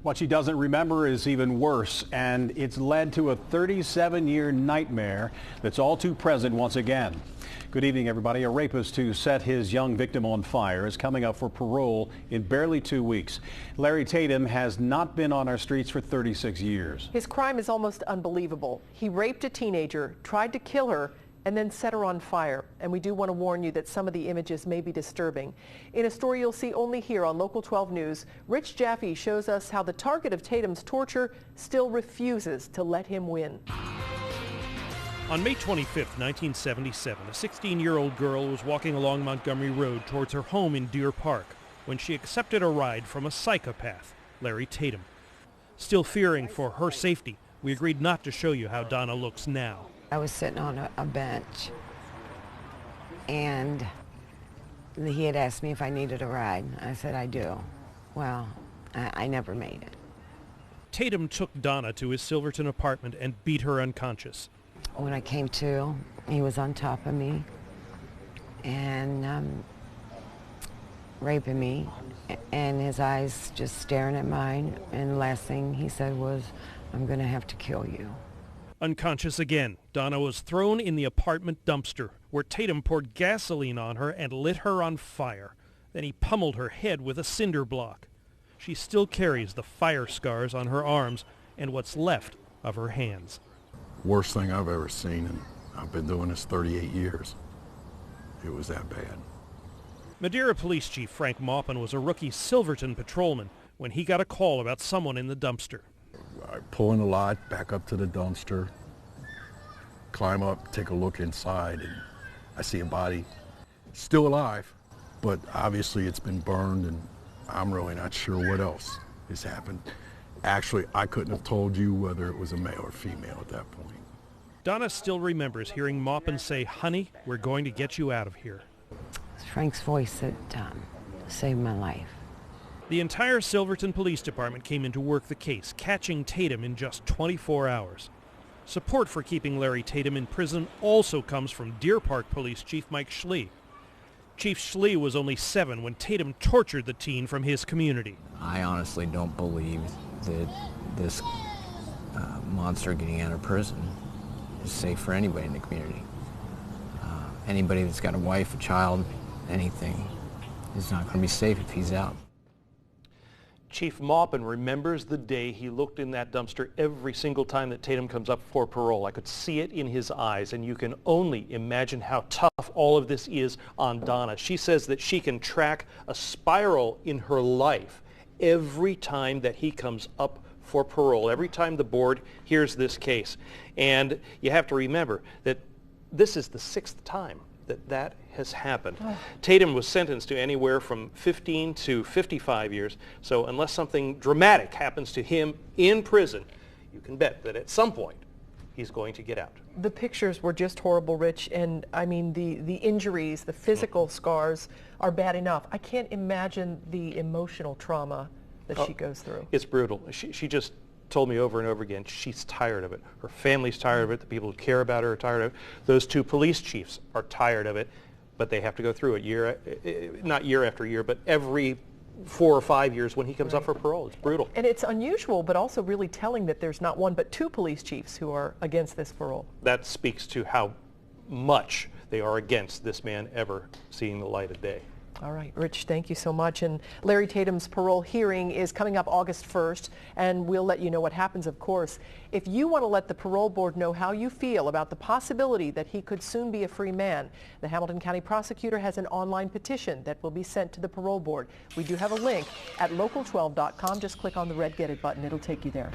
What she doesn't remember is even worse, and it's led to a 37-year nightmare that's all too present once again. Good evening, everybody. A rapist who set his young victim on fire is coming up for parole in barely 2 weeks. Larry Tatum has not been on our streets for 36 years. His crime is almost unbelievable. He raped a teenager, tried to kill her, and then set her on fire. And we do want to warn you that some of the images may be disturbing. In a story you'll see only here on Local 12 News, Rich Jaffe shows us how the target of Tatum's torture still refuses to let him win. On May 25, 1977, a 16-year-old girl was walking along Montgomery Road towards her home in Deer Park when she accepted a ride from a psychopath, Larry Tatum. Still fearing for her safety, we agreed not to show you how Donna looks now. I was sitting on a bench, and he had asked me if I needed a ride. I said, I do. Well, I never made it. Tatum took Donna to his Silverton apartment and beat her unconscious. When I came to, he was on top of me and raping me, and his eyes just staring at mine, and the last thing he said was, I'm going to have to kill you. Unconscious again, Donna was thrown in the apartment dumpster, where Tatum poured gasoline on her and lit her on fire. Then he pummeled her head with a cinder block. She still carries the fire scars on her arms and what's left of her hands. Worst thing I've ever seen, and I've been doing this 38 years. It was that bad. Madeira Police Chief Frank Maupin was a rookie Silverton patrolman when he got a call about someone in the dumpster. I pull in the lot, back up to the dumpster, climb up, take a look inside, and I see a body still alive, but obviously it's been burned, and I'm really not sure what else has happened. Actually, I couldn't have told you whether it was a male or female at that point. Donna still remembers hearing Maupin say, "Honey, we're going to get you out of here." It's Frank's voice that saved my life. The entire Silverton Police Department came in to work the case, catching Tatum in just 24 hours. Support for keeping Larry Tatum in prison also comes from Deer Park Police Chief Mike Schley. Chief Schley was only 7 when Tatum tortured the teen from his community. I honestly don't believe that this monster getting out of prison is safe for anybody in the community. Anybody that's got a wife, a child, anything, is not going to be safe if he's out. Chief Maupin remembers the day he looked in that dumpster every single time that Tatum comes up for parole. I could see it in his eyes, and you can only imagine how tough all of this is on Donna. She says that she can track a spiral in her life every time that he comes up for parole, every time the board hears this case. And you have to remember that this is the 6th time that has happened. Tatum was sentenced to anywhere from 15 to 55 years, so unless something dramatic happens to him in prison, you can bet that at some point he's going to get out. The pictures were just horrible, Rich, and I mean the injuries, the physical scars are bad enough. I can't imagine the emotional trauma that she goes through. It's brutal. She just told me over and over again she's tired of it. Her family's tired of it. The people who care about her are tired of it. Those 2 police chiefs are tired of it, but they have to go through it not year after year, but every 4 or 5 years when he comes up for parole. It's brutal. And it's unusual, but also really telling that there's not 1 but 2 police chiefs who are against this parole. That speaks to how much they are against this man ever seeing the light of day. All right, Rich, thank you so much. And Larry Tatum's parole hearing is coming up August 1st, and we'll let you know what happens, of course. If you want to let the parole board know how you feel about the possibility that he could soon be a free man, the Hamilton County prosecutor has an online petition that will be sent to the parole board. We do have a link at local12.com. Just click on the red Get It button. It'll take you there.